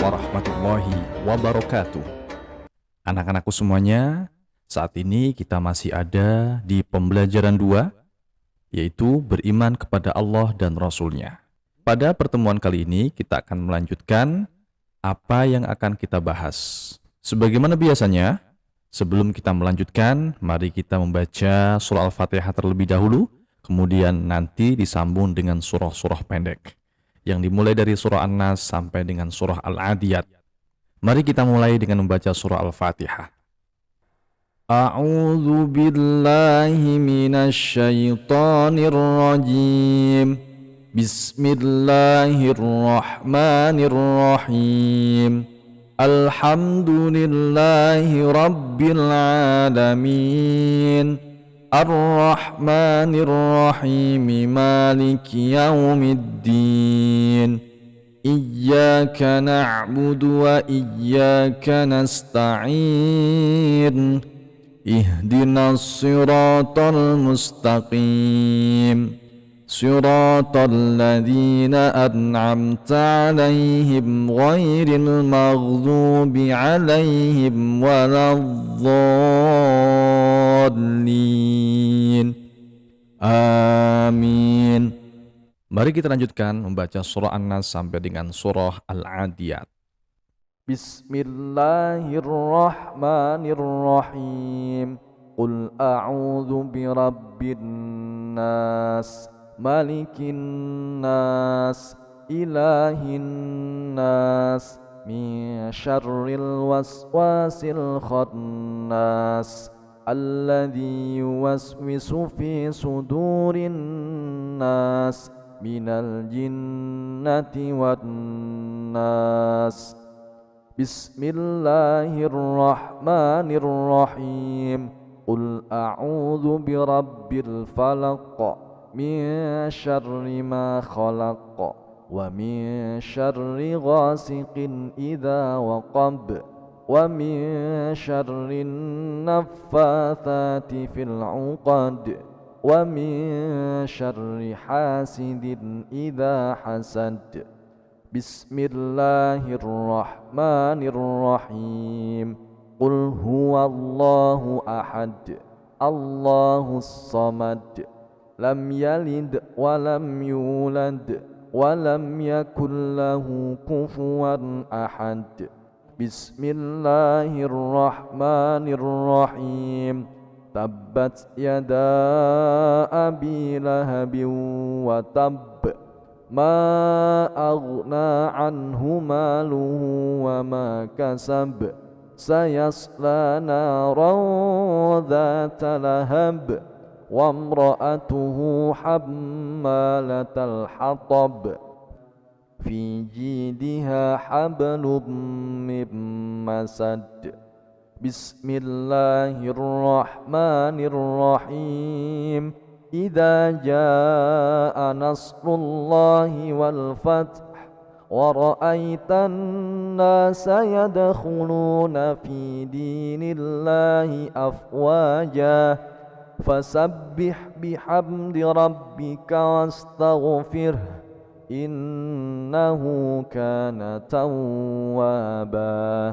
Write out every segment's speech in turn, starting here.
warahmatullahi wabarakatuh. Anak-anakku semuanya, saat ini kita masih ada di pembelajaran 2, yaitu beriman kepada Allah dan Rasul-Nya. Pada pertemuan kali ini kita akan melanjutkan apa yang akan kita bahas. Sebagaimana biasanya, sebelum kita melanjutkan, mari kita membaca surah Al-Fatihah terlebih dahulu, kemudian nanti disambung dengan surah-surah pendek yang dimulai dari surah An-Nas sampai dengan surah Al-Adiyat. Mari kita mulai dengan membaca surah Al-Fatihah. A'udzu billahi minasy syaithanir rajim. Bismillahirrahmanirrahim. Alhamdulillahi rabbil alamin. Ar-Rahmanir Rahim, Maliki Yaumiddin. Iyyaka na'budu wa iyyaka nasta'in. Ihdinas siratal mustaqim. Siratal ladzina an'amta 'alaihim ghairil maghdubi 'alaihim waladdallin. Amin. Mari kita lanjutkan membaca surah An-Nas sampai dengan surah Al-Adiyat. Bismillahirrahmanirrahim. Qul a'udzu birabbin nas, malikin nas, ilahin nas, min syarril waswasil khannas, alladzi yuwaswisu fi sudurin nas, minal jinnati wan nas. Bismillahirrahmanirrahim. Qul a'udzu birabbil falaq, min syarri ma khalaq, wa min syarri ghasiqin idza waqab, wa min syarri naffatsati fil 'uqad, wa min syarri hasidin idza hasad. Bismillahirrahmanirrahim. Qul huwallahu ahad, Allahus samad, lam yalid wa lam yulad wa lam yakul lahu kufuwan ahad. Bismillahirrahmanirrahim. Tabbat yada abi lahabin wa tabb, ma aghna anhu maluhu wa ma kasab, sayasla naran dhata lahab, wa imra'atuhu hammalatal hatab, fi jidiha hablum min masad. Bismillahirrahmanirrahim. Idza jaa nasrullahi wal fath, wa ra'aitan nasa yadkhuluna fi dinillahi afwaja, fasabbih bihamdi rabbika wastaghfirh, innahu kana tawwaba.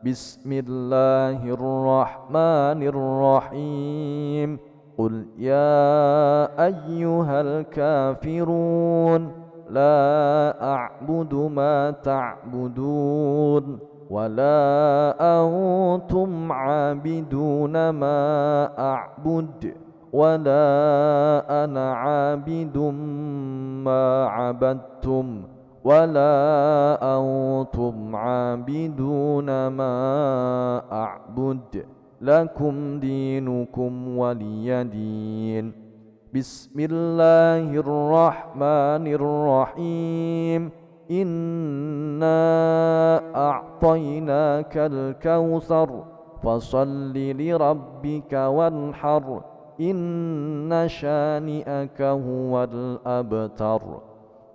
Bismillahirrahmanirrahim. Qul ya ayyuhal kafirun, la a'budu ma ta'budun, wa la antum 'abiduna ma a'bud, wa la ana 'abidum ma 'abadtum, wa la antum 'abiduna ma a'bud. Lakum dinukum waliyadin. Bismillahirrahmanirrahim. Inna a'tainakal kautsar, fasalli li rabbika wanhar, inna syani'aka huwal abtar.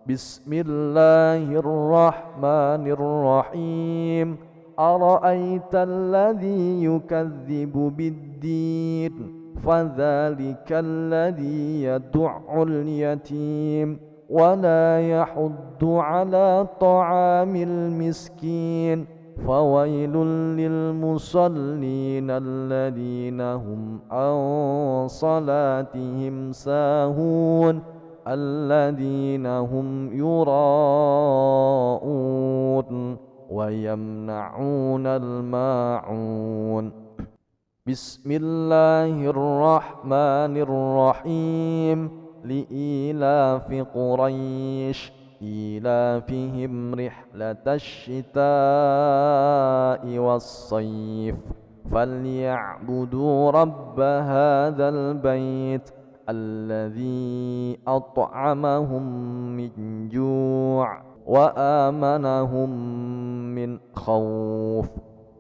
Bismillahirrahmanirrahim. Ara'aita alladhi yukadzibu biddin, fadhalika alladhi yad'ul yatim, ولا يحض على طعام المسكين فويل للمصلين الذين هم عن صلاتهم ساهون الذين هم يراءون ويمنعون الماعون. بسم الله الرحمن الرحيم. لإيلاف قريش إيلافهم رحلة الشتاء والصيف فليعبدوا رب هذا البيت الذي أطعمهم من جوع وآمنهم من خوف.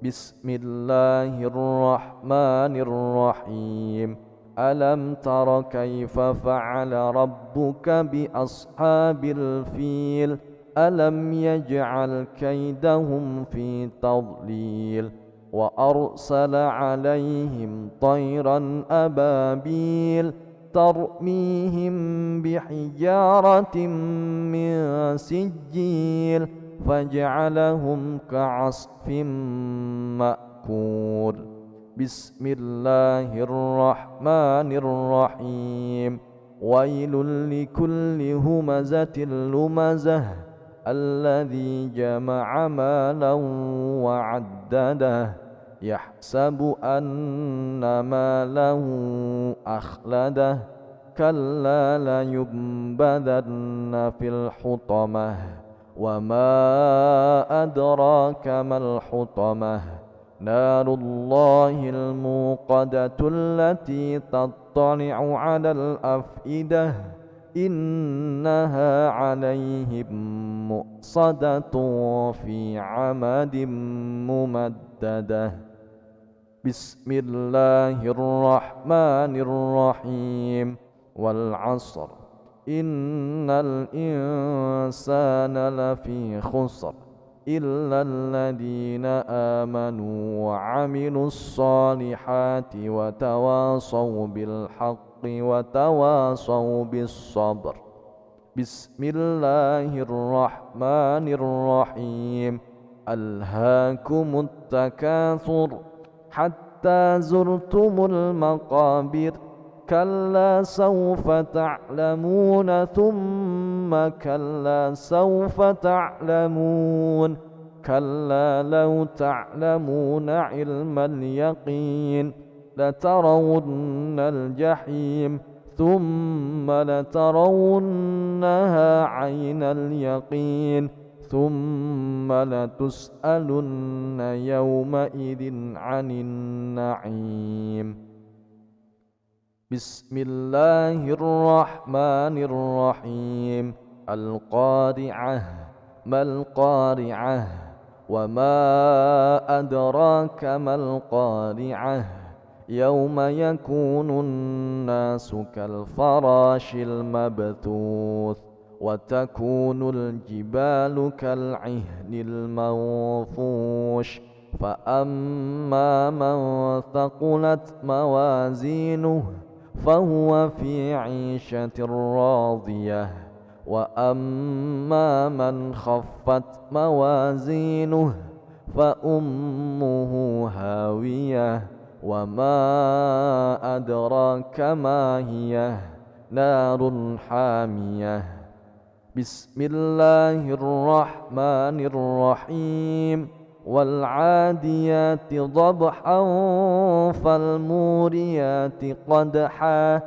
بسم الله الرحمن الرحيم. ألم تر كيف فعل ربك بأصحاب الفيل ألم يجعل كيدهم في تضليل وأرسل عليهم طيرا أبابيل ترميهم بحجارة من سجيل فجعلهم كعصف مأكول. بسم الله الرحمن الرحيم. ويل لكل همزة لمزة الذي جمع مالا وعدده يحسب أن ماله أخلده كلا لينبذن في الحطمة وما أدراك ما الحطمة نار الله الموقدة التي تطلع على الأفئدة إنها عليهم مؤصدة في عمد ممددة. بسم الله الرحمن الرحيم. والعصر إن الإنسان لفي خسر إلا الذين آمنوا وعملوا الصالحات وتواصوا بالحق وتواصوا بالصبر. بسم الله الرحمن الرحيم. ألهاكم التكاثر حتى زرتم المقابر كلا سوف تعلمون ثم كلا سوف تعلمون كلا لو تعلمون علم اليقين لترون الجحيم ثم لترونها عين اليقين ثم لتسألن يومئذ عن النعيم. بسم الله الرحمن الرحيم. القارعة ما القارعة وما أدراك ما القارعة يوم يكون الناس كالفراش المبثوث وتكون الجبال كالعهن المنفوش فأما من ثقلت موازينه فهو في عيشة راضية وأما من خفت موازينه فأمه هاوية وما أدراك ما هي نار حامية. بسم الله الرحمن الرحيم. والعاديات ضبحا فالموريات قدحا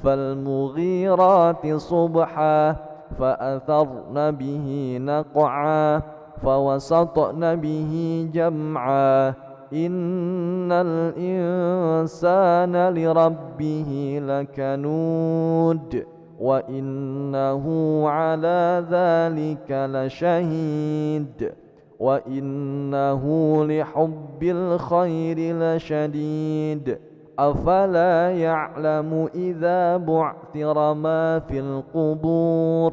فالمغيرات صبحا فأثرن به نقعا فوسطن به جمعا إن الإنسان لربه لكنود وإنه على ذلك لشهيد وإنه لحب الخير لشديد أفلا يعلم إذا بعثر ما في القبور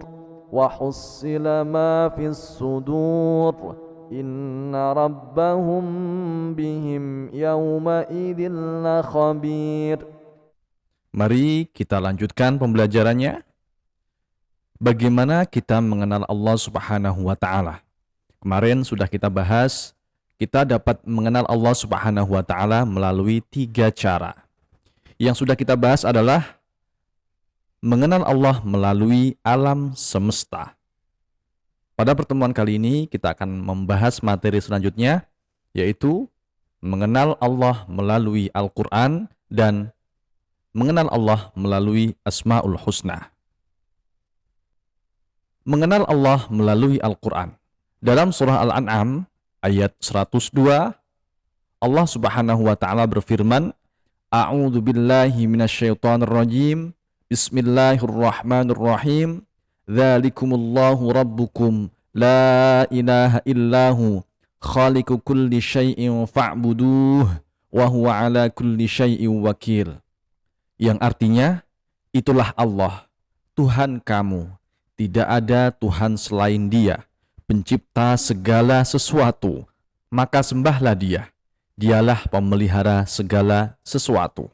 وحصل ما في الصدور إن ربهم بهم يومئذ لخبير. Mari kita lanjutkan pembelajarannya. Bagaimana kita mengenal Allah Subhanahu wa taala? Kemarin sudah kita bahas, kita dapat mengenal Allah Subhanahu wa taala melalui 3 cara. Yang sudah kita bahas adalah mengenal Allah melalui alam semesta. Pada pertemuan kali ini kita akan membahas materi selanjutnya, yaitu mengenal Allah melalui Al-Quran dan mengenal Allah melalui Asma'ul Husna. Mengenal Allah melalui Al-Quran. Dalam surah Al-An'am ayat 102, Allah Subhanahu wa taala berfirman, A'udzu billahi minasyaitonir rajim. Bismillahirrahmanirrahim. Dzalikumullahu rabbukum la ilaha illahu khaliqu kulli syai'in fa'buduh wa huwa ala kulli syai'in wakil. Yang artinya, itulah Allah, Tuhan kamu. Tidak ada Tuhan selain Dia, pencipta segala sesuatu. Maka sembahlah Dia. Dialah pemelihara segala sesuatu.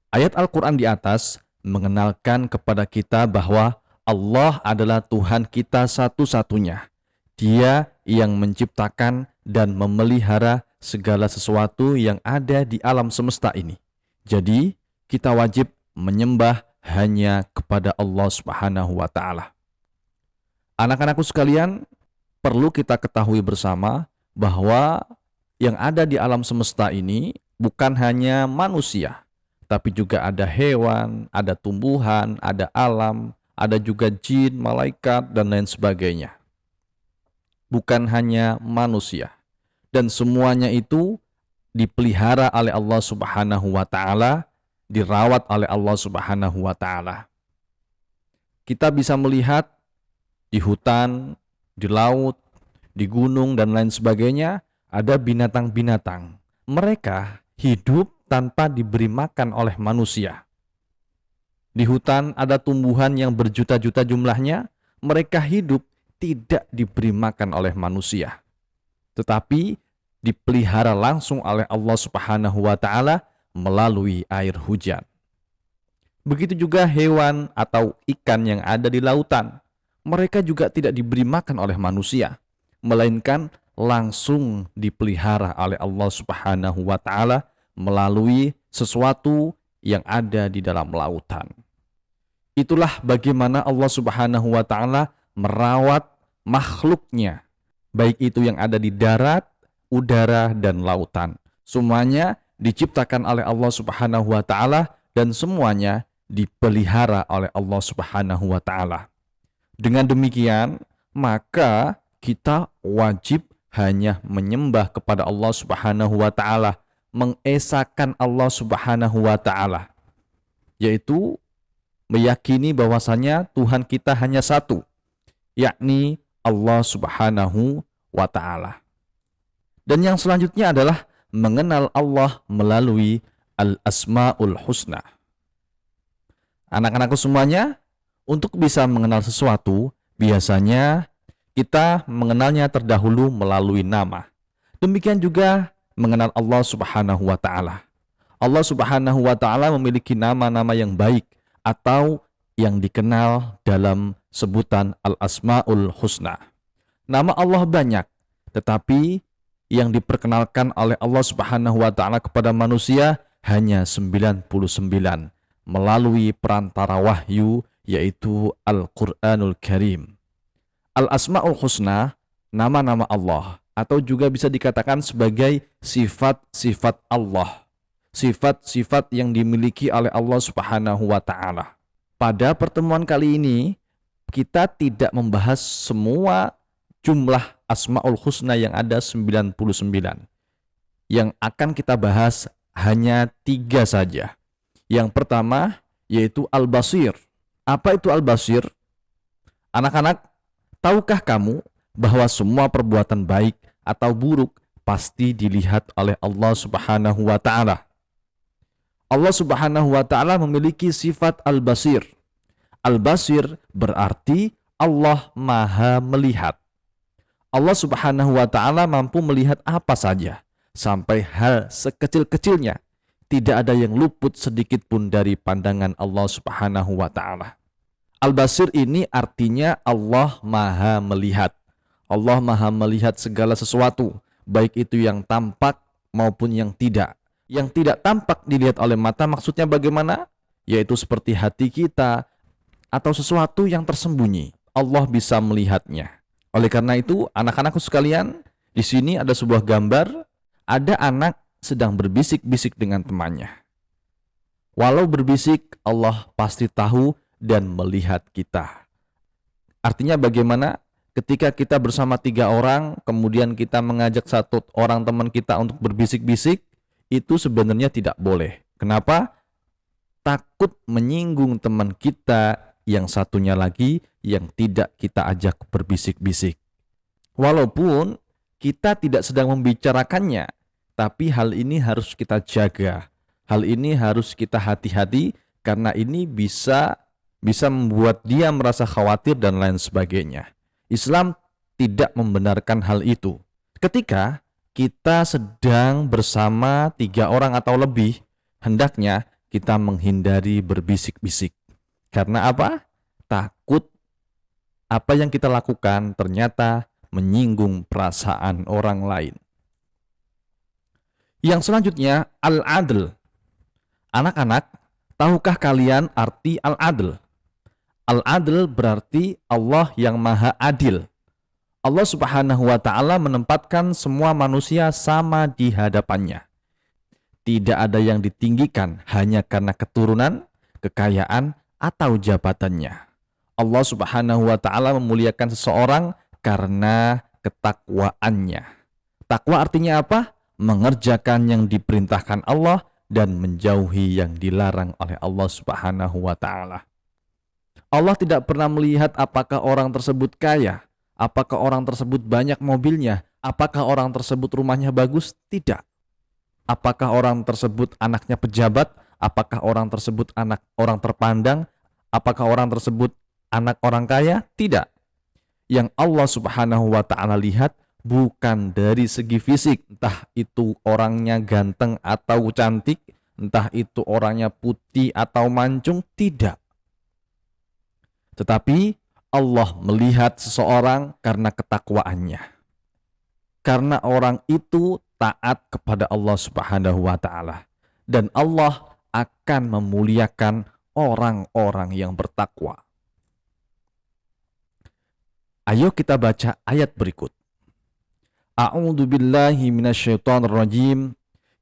Ayat Al-Quran di atas mengenalkan kepada kita bahwa Allah adalah Tuhan kita satu-satunya. Dia yang menciptakan dan memelihara segala sesuatu yang ada di alam semesta ini. Jadi, kita wajib menyembah hanya kepada Allah Subhanahu wa taala. Anak-anakku sekalian, perlu kita ketahui bersama bahwa yang ada di alam semesta ini bukan hanya manusia, tapi juga ada hewan, ada tumbuhan, ada alam, ada juga jin, malaikat, dan lain sebagainya. Bukan hanya manusia. Dan semuanya itu dipelihara oleh Allah Subhanahu wa taala, dirawat oleh Allah Subhanahu wa taala. Kita bisa melihat di hutan, di laut, di gunung dan lain sebagainya ada binatang-binatang. Mereka hidup tanpa diberi makan oleh manusia. Di hutan ada tumbuhan yang berjuta-juta jumlahnya, mereka hidup tidak diberi makan oleh manusia. Tetapi dipelihara langsung oleh Allah Subhanahu wa taala melalui air hujan. Begitu juga hewan atau ikan yang ada di lautan. Mereka juga tidak diberi makan oleh manusia, melainkan langsung dipelihara oleh Allah Subhanahu wa taala melalui sesuatu yang ada di dalam lautan. Itulah bagaimana Allah Subhanahu wa taala merawat makhluknya, baik itu yang ada di darat, udara, dan lautan. Semuanya diciptakan oleh Allah Subhanahu wa taala dan semuanya dipelihara oleh Allah Subhanahu wa taala. Dengan demikian, maka kita wajib hanya menyembah kepada Allah Subhanahu wa taala, mengesahkan Allah Subhanahu wa taala, yaitu meyakini bahwasanya Tuhan kita hanya satu, yakni Allah Subhanahu wa taala. Dan yang selanjutnya adalah mengenal Allah melalui Al-Asma'ul Husna. Anak-anakku semuanya, untuk bisa mengenal sesuatu, biasanya kita mengenalnya terdahulu melalui nama. Demikian juga mengenal Allah Subhanahu wa taala. Allah Subhanahu wa taala memiliki nama-nama yang baik atau yang dikenal dalam sebutan Al-Asma'ul Husna. Nama Allah banyak, tetapi yang diperkenalkan oleh Allah Subhanahu wa taala kepada manusia hanya 99 melalui perantara wahyu, yaitu Al-Qur'anul Karim. Al-Asma'ul Husna, nama-nama Allah, atau juga bisa dikatakan sebagai sifat-sifat Allah. Sifat-sifat yang dimiliki oleh Allah Subhanahu wa taala. Pada pertemuan kali ini, kita tidak membahas semua jumlah Asma'ul Husna yang ada 99. Yang akan kita bahas hanya 3 saja. Yang pertama yaitu Al-Basir. Apa itu Al-Basir? Anak-anak, tahukah kamu bahwa semua perbuatan baik atau buruk pasti dilihat oleh Allah Subhanahu wa taala? Allah Subhanahu wa taala memiliki sifat Al-Basir. Al-Basir berarti Allah Maha melihat. Allah Subhanahu wa taala mampu melihat apa saja, sampai hal sekecil-kecilnya. Tidak ada yang luput sedikit pun dari pandangan Allah Subhanahu wa taala. Al-Basir ini artinya Allah Maha Melihat. Allah Maha Melihat segala sesuatu, baik itu yang tampak maupun yang tidak. Yang tidak tampak dilihat oleh mata maksudnya bagaimana? Yaitu seperti hati kita atau sesuatu yang tersembunyi. Allah bisa melihatnya. Oleh karena itu, anak-anakku sekalian, di sini ada sebuah gambar, ada anak sedang berbisik-bisik dengan temannya. Walau berbisik, Allah pasti tahu dan melihat kita. Artinya bagaimana? Ketika kita bersama 3 orang, kemudian kita mengajak 1 orang teman kita untuk berbisik-bisik, itu sebenarnya tidak boleh. Kenapa? Takut menyinggung teman kita yang satunya lagi yang tidak kita ajak berbisik-bisik. Walaupun kita tidak sedang membicarakannya, tapi hal ini harus kita jaga. Hal ini harus kita hati-hati karena ini bisa membuat dia merasa khawatir dan lain sebagainya. Islam tidak membenarkan hal itu. Ketika kita sedang bersama 3 orang atau lebih, hendaknya kita menghindari berbisik-bisik. Karena apa? Takut apa yang kita lakukan ternyata menyinggung perasaan orang lain. Yang selanjutnya, al-adl. Anak-anak, tahukah kalian arti al-adl? Al-adl berarti Allah yang maha adil. Allah Subhanahu wa ta'ala menempatkan semua manusia sama di hadapannya. Tidak ada yang ditinggikan hanya karena keturunan, kekayaan, atau jabatannya. Allah Subhanahu wa ta'ala memuliakan seseorang karena ketakwaannya. Takwa artinya apa? Mengerjakan yang diperintahkan Allah dan menjauhi yang dilarang oleh Allah Subhanahu wa ta'ala. Allah tidak pernah melihat apakah orang tersebut kaya, apakah orang tersebut banyak mobilnya, apakah orang tersebut rumahnya bagus, tidak. Apakah orang tersebut anaknya pejabat, apakah orang tersebut anak orang terpandang, apakah orang tersebut anak orang kaya, tidak. Yang Allah Subhanahu wa ta'ala lihat bukan dari segi fisik, entah itu orangnya ganteng atau cantik, entah itu orangnya putih atau mancung, tidak. Tetapi Allah melihat seseorang karena ketakwaannya. Karena orang itu taat kepada Allah Subhanahu wa ta'ala. Dan Allah akan memuliakan orang-orang yang bertakwa. Ayo kita baca ayat berikut. A'udzu billahi minasyaitonir rajim.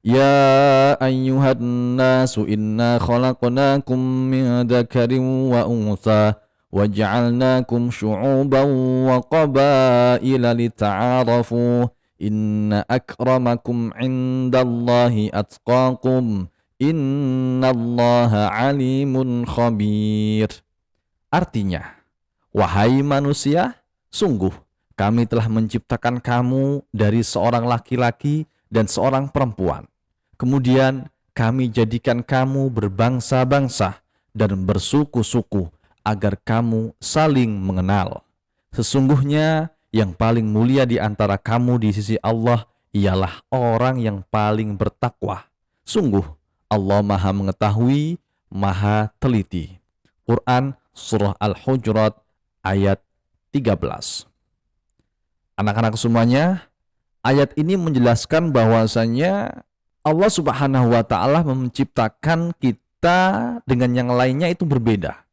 Ya ayyuhan nasu inna khalaqnakum min dzakarin wa untha waj'alnakum syu'uban wa qabaila lita'arafu inna akramakum 'indallahi atqakum innallaha 'alimun khabir. Artinya, wahai manusia, sungguh kami telah menciptakan kamu dari seorang laki-laki dan seorang perempuan. Kemudian kami jadikan kamu berbangsa-bangsa dan bersuku-suku agar kamu saling mengenal. Sesungguhnya yang paling mulia di antara kamu di sisi Allah ialah orang yang paling bertakwa. Sungguh Allah Maha Mengetahui, Maha Teliti. Quran Surah Al-Hujurat ayat 13. Anak-anak semuanya, ayat ini menjelaskan bahwasanya Allah Subhanahu wa ta'ala menciptakan kita dengan yang lainnya itu berbeda.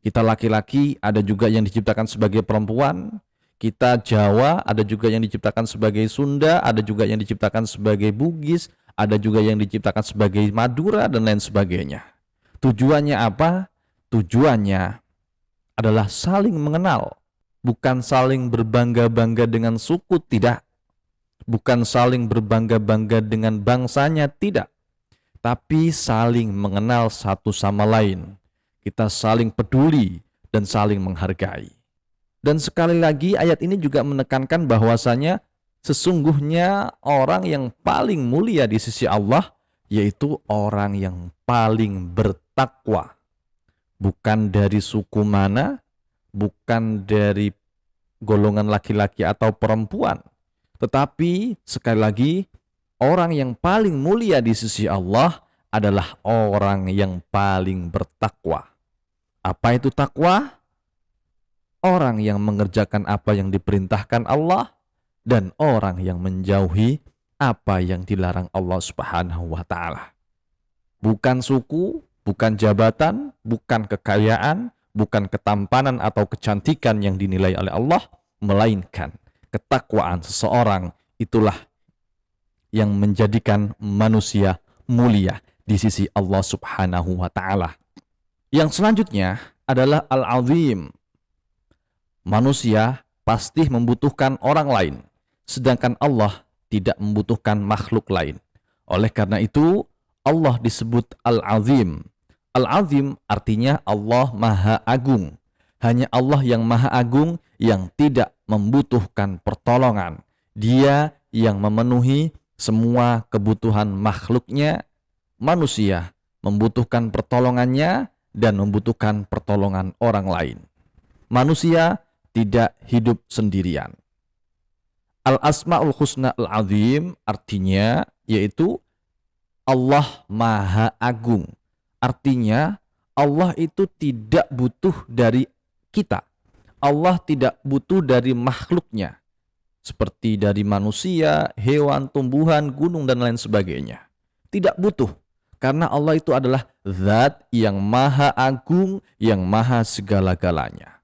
Kita laki-laki, ada juga yang diciptakan sebagai perempuan. Kita Jawa, ada juga yang diciptakan sebagai Sunda, ada juga yang diciptakan sebagai Bugis, ada juga yang diciptakan sebagai Madura, dan lain sebagainya. Tujuannya apa? Tujuannya adalah saling mengenal. Bukan saling berbangga-bangga dengan suku, tidak. Bukan saling berbangga-bangga dengan bangsanya, tidak. Tapi saling mengenal satu sama lain. Kita saling peduli dan saling menghargai. Dan sekali lagi ayat ini juga menekankan bahwasanya sesungguhnya orang yang paling mulia di sisi Allah yaitu orang yang paling bertakwa. Bukan dari suku mana, bukan dari golongan laki-laki atau perempuan. Tetapi sekali lagi orang yang paling mulia di sisi Allah adalah orang yang paling bertakwa. Apa itu takwa? orang yang mengerjakan apa yang diperintahkan Allah, dan orang yang menjauhi apa yang dilarang Allah Subhanahu wa Ta'ala. Bukan suku, bukan jabatan, bukan kekayaan, bukan ketampanan atau kecantikan yang dinilai oleh Allah, melainkan ketakwaan seseorang. Itulah yang menjadikan manusia mulia di sisi Allah Subhanahu wa Ta'ala. Yang selanjutnya adalah Al-Azim. Manusia pasti membutuhkan orang lain, sedangkan Allah tidak membutuhkan makhluk lain. Oleh karena itu, Allah disebut Al-Azim. Al-Azim artinya Allah Maha Agung. Hanya Allah yang Maha Agung yang tidak membutuhkan pertolongan. Dia yang memenuhi semua kebutuhan makhluknya. Manusia membutuhkan pertolongannya dan membutuhkan pertolongan orang lain. Manusia tidak hidup sendirian. Al-Asma'ul Husna Al-Azim artinya yaitu Allah Maha Agung. Artinya Allah itu tidak butuh dari kita. Allah tidak butuh dari makhluknya. Seperti dari manusia, hewan, tumbuhan, gunung, dan lain sebagainya. Tidak butuh. Karena Allah itu adalah zat yang maha agung, yang maha segala-galanya.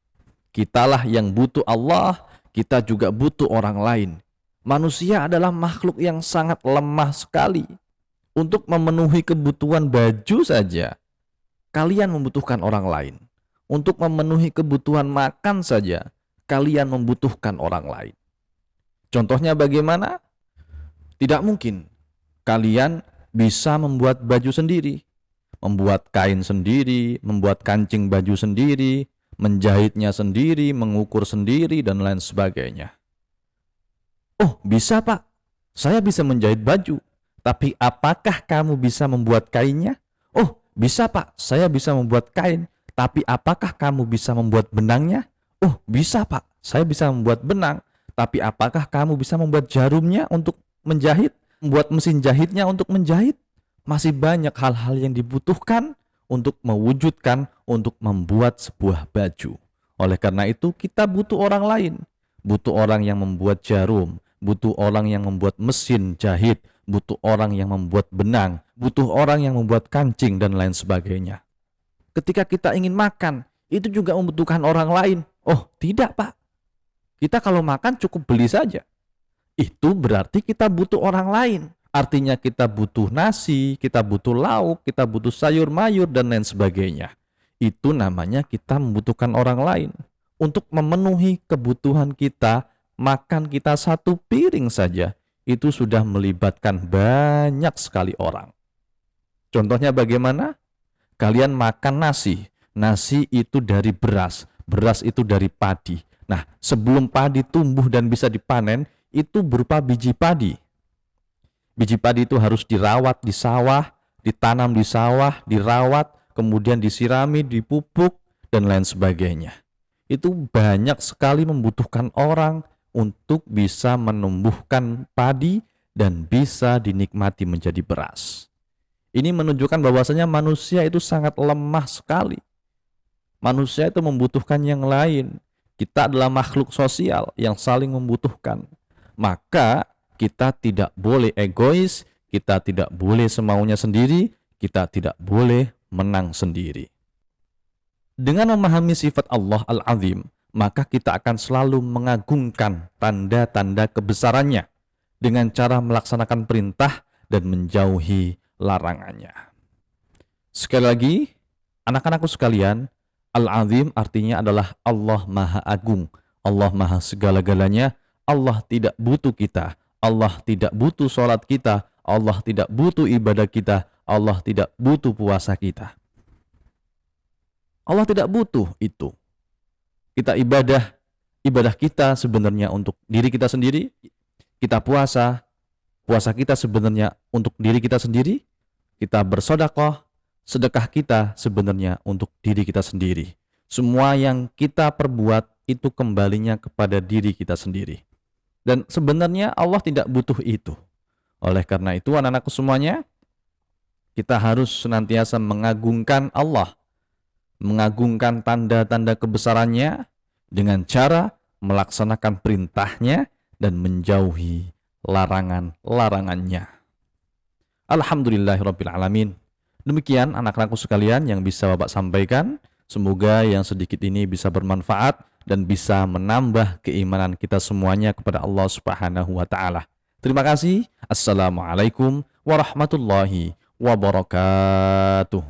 Kitalah yang butuh Allah, kita juga butuh orang lain. Manusia adalah makhluk yang sangat lemah sekali. Untuk memenuhi kebutuhan baju saja, kalian membutuhkan orang lain. Untuk memenuhi kebutuhan makan saja, kalian membutuhkan orang lain. Contohnya bagaimana? Tidak mungkin kalian bisa membuat baju sendiri, membuat kain sendiri, membuat kancing baju sendiri, menjahitnya sendiri, mengukur sendiri, dan lain sebagainya. Oh, bisa Pak, saya bisa menjahit baju, tapi apakah kamu bisa membuat kainnya? Oh, bisa Pak, saya bisa membuat kain, tapi apakah kamu bisa membuat benangnya? Oh, bisa Pak, saya bisa membuat benang, tapi apakah kamu bisa membuat jarumnya untuk menjahit? Membuat mesin jahitnya untuk menjahit? Masih banyak hal-hal yang dibutuhkan untuk mewujudkan, untuk membuat sebuah baju. Oleh karena itu kita butuh orang lain. Butuh orang yang membuat jarum, butuh orang yang membuat mesin jahit, butuh orang yang membuat benang, butuh orang yang membuat kancing, dan lain sebagainya. Ketika kita ingin makan, itu juga membutuhkan orang lain. Oh, tidak Pak. Kita kalau makan cukup beli saja. Itu berarti kita butuh orang lain. Artinya kita butuh nasi, kita butuh lauk, kita butuh sayur mayur, dan lain sebagainya. Itu namanya kita membutuhkan orang lain. Untuk memenuhi kebutuhan kita, makan kita satu piring saja, itu sudah melibatkan banyak sekali orang. Contohnya bagaimana? Kalian makan nasi. Nasi itu dari beras. Beras itu dari padi. Nah, sebelum padi tumbuh dan bisa dipanen, itu berupa biji padi. Biji padi itu harus dirawat di sawah, ditanam di sawah, dirawat, kemudian disirami, dipupuk, dan lain sebagainya. Itu banyak sekali membutuhkan orang untuk bisa menumbuhkan padi dan bisa dinikmati menjadi beras. Ini menunjukkan bahwasanya manusia itu sangat lemah sekali. Manusia itu membutuhkan yang lain. Kita adalah makhluk sosial yang saling membutuhkan. Maka kita tidak boleh egois, kita tidak boleh semaunya sendiri, kita tidak boleh menang sendiri. Dengan memahami sifat Allah Al-Azim, maka kita akan selalu mengagungkan tanda-tanda kebesarannya dengan cara melaksanakan perintah dan menjauhi larangannya. Sekali lagi, anak-anakku sekalian, Al-Azim artinya adalah Allah Maha Agung, Allah Maha segala-galanya. Allah tidak butuh kita, Allah tidak butuh sholat kita, Allah tidak butuh ibadah kita, Allah tidak butuh puasa kita. Allah tidak butuh itu. Kita ibadah kita sebenarnya untuk diri kita sendiri. Kita puasa kita sebenarnya untuk diri kita sendiri. Kita bersedekah, sedekah kita sebenarnya untuk diri kita sendiri. Semua yang kita perbuat itu kembalinya kepada diri kita sendiri. Dan sebenarnya Allah tidak butuh itu. Oleh karena itu anak-anakku semuanya, kita harus senantiasa mengagungkan Allah, mengagungkan tanda-tanda kebesarannya, dengan cara melaksanakan perintahnya dan menjauhi larangan-larangannya. Alhamdulillahirrabbilalamin. Demikian anak-anakku sekalian yang bisa Bapak sampaikan. Semoga yang sedikit ini bisa bermanfaat dan bisa menambah keimanan kita semuanya kepada Allah Subhanahu wa taala. Terima kasih. Assalamualaikum warahmatullahi wabarakatuh.